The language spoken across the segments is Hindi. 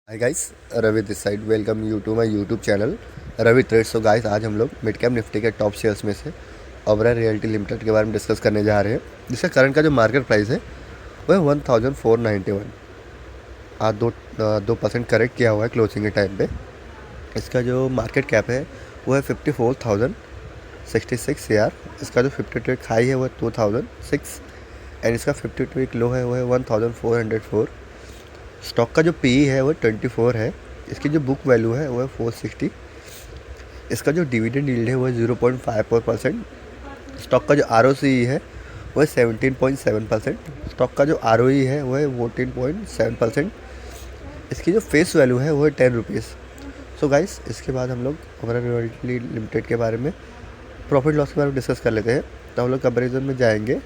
Hi guys, Ravi this side. Welcome you to my YouTube channel Ravi trades. तो गाइस, आज हम लोग मिड कैप निफ्टी के टॉप शेयर्स में से ओबेरॉय रियल्टी लिमिटेड के बारे में डिस्कस करने जा रहे हैं, जिसका करंट का जो मार्केट प्राइस है वो है 1491। आज 2% करेक्ट किया हुआ है क्लोजिंग के टाइम पे। इसका जो मार्केट कैप है वो है 54,066 AR। इसका जो 52 वीक हाई है वो है 2006 एंड इसका 52 वीक लो है वो है 1404। स्टॉक का जो पी है वो 24 है। इसकी जो बुक वैल्यू है वो है 460। इसका जो डिविडेंड यील्ड है वो है 0.54%। स्टॉक का जो आर है वो है 17.7%। स्टॉक का जो आर है वो है 14.7%। इसकी जो फेस वैल्यू है वो है 10 रुपीज़। सो गाइस, इसके बाद हम लोग ओबेरॉय रियल्टी लिमिटेड के बारे में प्रॉफिट लॉस के बारे में डिस्कस कर लेते हैं। तो हम लोग कंपेरिजन में जाएंगे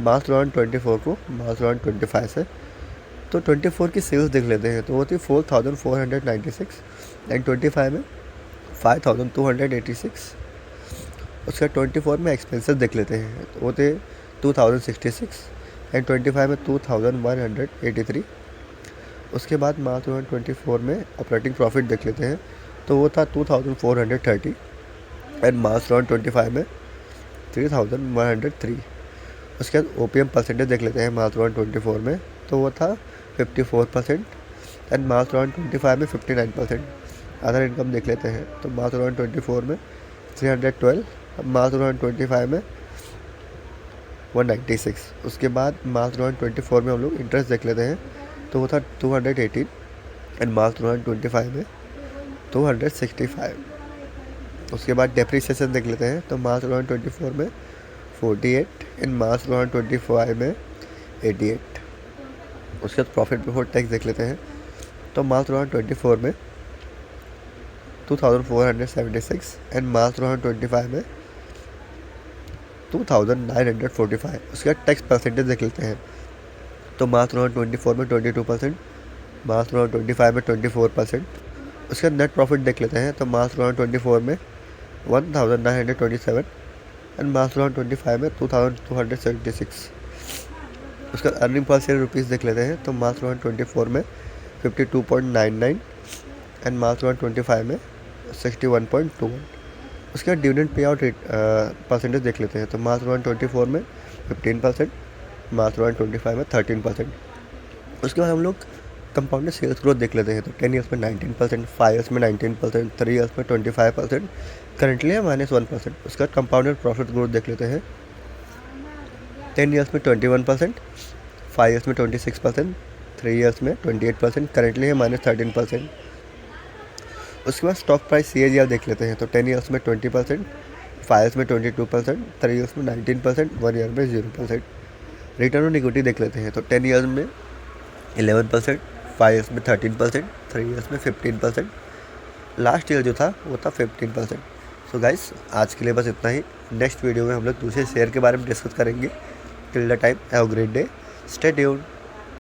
मार्च 24 को मार्च 25 से। तो 24 की सेल्स देख लेते हैं, तो वो थी 4,496 एंड 25 में 5,286। उसका 24 में एक्सपेंसेस देख लेते हैं, तो वो थे 2,066 एंड 25 में 2,183। उसके बाद मार्च 24 में ऑपरेटिंग प्रॉफिट देख लेते हैं, तो वो था 2,430 एंड मार्च 25 में 3,103। उसके बाद ओपीएम परसेंटेज देख लेते हैं मार्च 24 में, तो वो था 54% एंड मार्च 25 में 59%। अदर इनकम देख लेते हैं, तो मार्च 24 में 312, मार्च 25 में 196। उसके बाद मार्च 24 में हम लोग इंटरेस्ट देख लेते हैं, तो वो था 218 एंड मार्च 25 में 265। उसके बाद डेप्रिसिएशन देख लेते हैं, तो मार्च 24 में 48 एंड मार्च 25 में 88। उसके बाद प्रॉफिट बिफोर टैक्स देख लेते हैं, तो मार्च 24 में 2,476 एंड मार्च 25 में 2,945। उसके बाद टैक्स परसेंटेज देख लेते हैं, तो मार्च 24 में 22%, मार्च 25 में 24%। उसके बाद नेट प्रॉफिट देख लेते हैं, तो मार्च 24 में 1,927 एंड मार्च 25 में 2,276। उसका अर्निंग पर शेयर रुपीज़ देख लेते हैं, तो मार्च 24 में 52.99 एंड मार्च 25 में 61.21। उसके बाद dividend pay out rate percentage देख लेते हैं, तो मार्च 24 में 15%, मार्च 25 में 13%। उसके बाद हम लोग कंपाउंडेड सेल्स ग्रोथ देख लेते हैं, तो 10 ईयर्स में 19%, 5 ईयर्स में 19%, 3 ईयर्स में 25%, करंटली है -1%। उसका कंपाउंडेड प्रॉफिट ग्रोथ देख लेते हैं, 10 ईयर्स में 21%, 5 ईयर्स में 26%, 3 ईयर्स में 28%, करंटली है -13%। उसके बाद स्टॉक प्राइस CAGR देख लेते हैं, तो 10 ईयर्स में 20%, 5 ईयर्स में 22%, 3 ईयर्स में 19%, 1 ईयर में 0%। रिटर्न ऑन इक्विटी देख लेते हैं, तो 10 ईयर्स में 11%, 5 ईयर्स में 13%, 3 ईयर्स में 15%, लास्ट ईयर जो था वो था 15%। सो गाइस, आज के लिए बस इतना ही। नेक्स्ट वीडियो में हम लोग दूसरे शेयर के बारे में डिस्कस करेंगे। Till the time, have a great day, stay tuned.